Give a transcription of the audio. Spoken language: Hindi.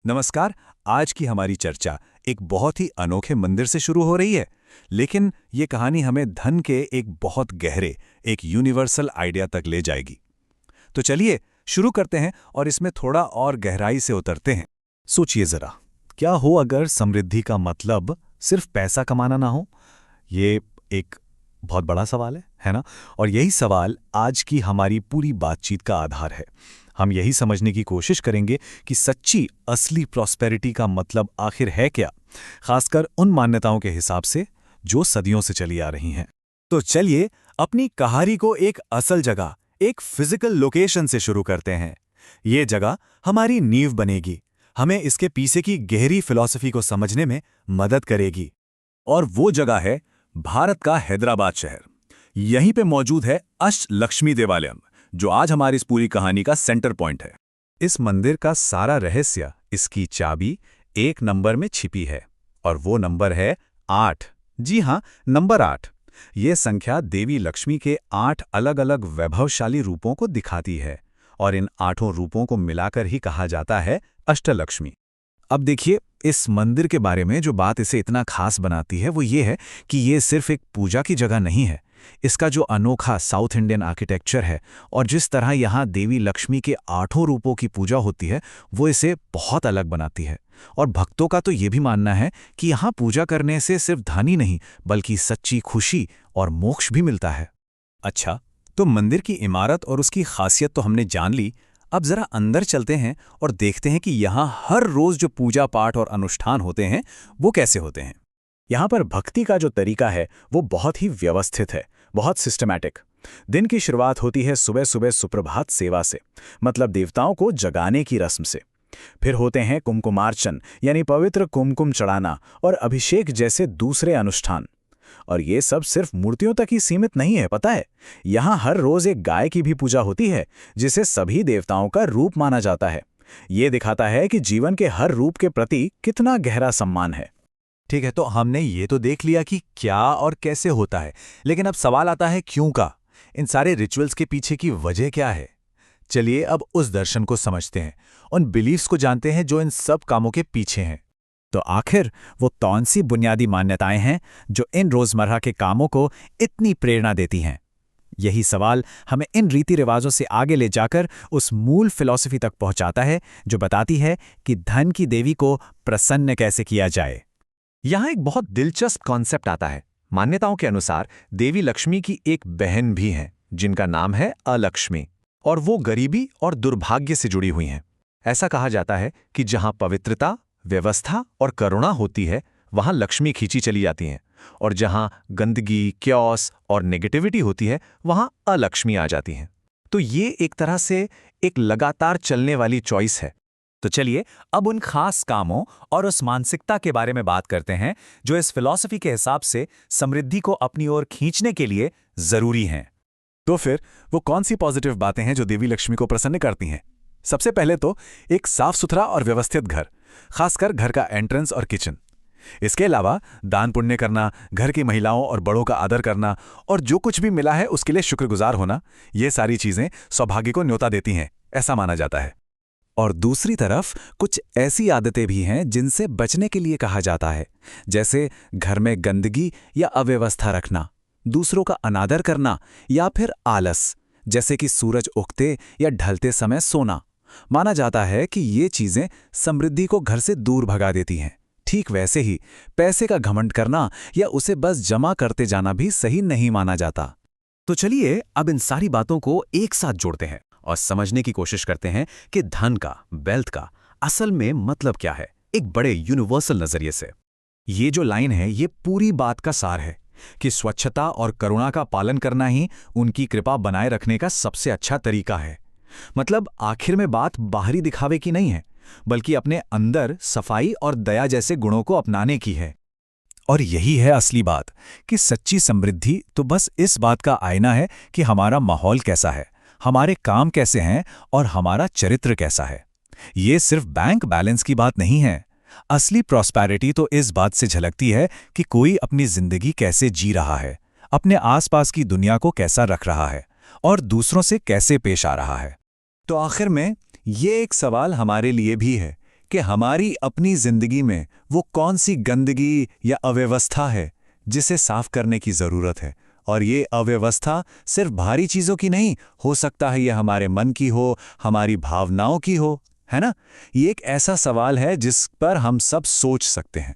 नमस्कार। आज की हमारी चर्चा एक बहुत ही अनोखे मंदिर से शुरू हो रही है, लेकिन ये कहानी हमें धन के एक बहुत गहरे, एक यूनिवर्सल आइडिया तक ले जाएगी। तो चलिए शुरू करते हैं और इसमें थोड़ा और गहराई से उतरते हैं। सोचिए जरा, क्या हो अगर समृद्धि का मतलब सिर्फ पैसा कमाना ना हो? ये एक बहुत बड़ा सवाल है ना? और यही सवाल आज की हमारी पूरी बातचीत का आधार है। हम यही समझने की कोशिश करेंगे कि सच्ची असली प्रॉस्पेरिटी का मतलब आखिर है क्या, खासकर उन मान्यताओं के हिसाब से जो सदियों से चली आ रही हैं। तो चलिए अपनी कहानी को एक असल जगह, एक फिजिकल लोकेशन से शुरू करते हैं। ये जगह हमारी नींव बनेगी, हमें इसके पीछे की गहरी फिलॉसफी को समझने में मदद करेगी। और वो जगह है भारत का हैदराबाद शहर। यहीं पे मौजूद है अष्टलक्ष्मी देवालयम, जो आज हमारी इस पूरी कहानी का सेंटर पॉइंट है। इस मंदिर का सारा रहस्य, इसकी चाबी एक नंबर में छिपी है, और वो नंबर है 8। जी हाँ, नंबर 8। ये संख्या देवी लक्ष्मी के 8 अलग-अलग वैभवशाली रूपों को दिखाती है, और इन 8 रूपों को मिलाकर ही कहा जाता है अष्टलक्ष्मी। अब देखिए, इस मंदिर के बारे में जो बात इसे इतना खास बनाती है वो ये है कि ये सिर्फ एक पूजा की जगह नहीं है। इसका जो अनोखा साउथ इंडियन आर्किटेक्चर है और जिस तरह यहाँ देवी लक्ष्मी के 8 रूपों की पूजा होती है, वो इसे बहुत अलग बनाती है। और भक्तों का तो ये भी मानना है कि यहाँ पूजा करने से सिर्फ धन ही नहीं, बल्कि सच्ची खुशी और मोक्ष भी मिलता है। अच्छा, तो मंदिर की इमारत और उसकी खासियत तो हमने जान ली। अब जरा अंदर चलते हैं और देखते हैं कि यहाँ हर रोज जो पूजा पाठ और अनुष्ठान होते हैं वो कैसे होते हैं। यहाँ पर भक्ति का जो तरीका है वो बहुत ही व्यवस्थित है, बहुत सिस्टमैटिक। दिन की शुरुआत होती है सुबह सुबह सुप्रभात सेवा से, मतलब देवताओं को जगाने की रस्म से। फिर होते हैं कुमकुमार्चन, यानी पवित्र कुमकुम चढ़ाना और अभिषेक जैसे दूसरे अनुष्ठान। और ये सब सिर्फ मूर्तियों तक ही सीमित नहीं है, पता है। यहाँ हर रोज एक गाय की भी पूजा होती है, जिसे सभी देवताओं का रूप माना जाता है। ये दिखाता है कि जीवन के हर रूप के प्रति कितना गहरा सम्मान है। ठीक है, तो हमने ये तो देख लिया कि क्या और कैसे होता है, लेकिन अब सवाल आता है क्यों का। इन सारे रिचुअल्स के पीछे की वजह क्या है? चलिए अब उस दर्शन को समझते हैं, उन बिलीफ्स को जानते हैं जो इन सब कामों के पीछे हैं। तो आखिर वो कौन सी बुनियादी मान्यताएं हैं जो इन रोजमर्रा के कामों को इतनी प्रेरणा देती हैं? यही सवाल हमें इन रीति रिवाजों से आगे ले जाकर उस मूल फिलॉसफी तक पहुंचाता है जो बताती है कि धन की देवी को प्रसन्न कैसे किया जाए। यहाँ एक बहुत दिलचस्प कॉन्सेप्ट आता है। मान्यताओं के अनुसार देवी लक्ष्मी की एक बहन भी है जिनका नाम है अलक्ष्मी, और वो गरीबी और दुर्भाग्य से जुड़ी हुई हैं। ऐसा कहा जाता है कि जहां पवित्रता, व्यवस्था और करुणा होती है, वहां लक्ष्मी खींची चली जाती हैं, और जहां गंदगी, क्योस और नेगेटिविटी होती है, वहां अलक्ष्मी आ जाती हैं। तो ये एक तरह से एक लगातार चलने वाली चॉइस है। तो चलिए अब उन खास कामों और उस मानसिकता के बारे में बात करते हैं जो इस फिलॉसफी के हिसाब से समृद्धि को अपनी ओर खींचने के लिए जरूरी हैं। तो फिर वो कौन सी पॉजिटिव बातें हैं जो देवी लक्ष्मी को प्रसन्न करती हैं? सबसे पहले तो एक साफ सुथरा और व्यवस्थित घर, खासकर घर का एंट्रेंस और किचन। इसके अलावा दान पुण्य करना, घर की महिलाओं और बड़ों का आदर करना और जो कुछ भी मिला है उसके लिए शुक्रगुजार होना, ये सारी चीजें सौभाग्य को न्योता देती हैं, ऐसा माना जाता है। और दूसरी तरफ कुछ ऐसी आदतें भी हैं जिनसे बचने के लिए कहा जाता है, जैसे घर में गंदगी या अव्यवस्था रखना, दूसरों का अनादर करना, या फिर आलस, जैसे कि सूरज उगते या ढलते समय सोना। माना जाता है कि ये चीजें समृद्धि को घर से दूर भगा देती हैं। ठीक वैसे ही पैसे का घमंड करना या उसे बस जमा करते जाना भी सही नहीं माना जाता। तो चलिए अब इन सारी बातों को एक साथ जोड़ते हैं और समझने की कोशिश करते हैं कि धन का, वेल्थ का असल में मतलब क्या है, एक बड़े यूनिवर्सल नजरिए से। ये जो लाइन है ये पूरी बात का सार है कि स्वच्छता और करुणा का पालन करना ही उनकी कृपा बनाए रखने का सबसे अच्छा तरीका है। मतलब आखिर में बात बाहरी दिखावे की नहीं है, बल्कि अपने अंदर सफाई और दया जैसे गुणों को अपनाने की है। और यही है असली बात कि सच्ची समृद्धि तो बस इस बात का आईना है कि हमारा माहौल कैसा है, हमारे काम कैसे हैं और हमारा चरित्र कैसा है। ये सिर्फ बैंक बैलेंस की बात नहीं है। असली प्रॉस्पेरिटी तो इस बात से झलकती है कि कोई अपनी जिंदगी कैसे जी रहा है, अपने आसपास की दुनिया को कैसा रख रहा है और दूसरों से कैसे पेश आ रहा है। तो आखिर में ये एक सवाल हमारे लिए भी है कि हमारी अपनी जिंदगी में वो कौन सी गंदगी या अव्यवस्था है जिसे साफ करने की जरूरत है। और ये अव्यवस्था सिर्फ भारी चीजों की नहीं हो सकता है, ये हमारे मन की हो, हमारी भावनाओं की हो, है ना। ये एक ऐसा सवाल है जिस पर हम सब सोच सकते हैं।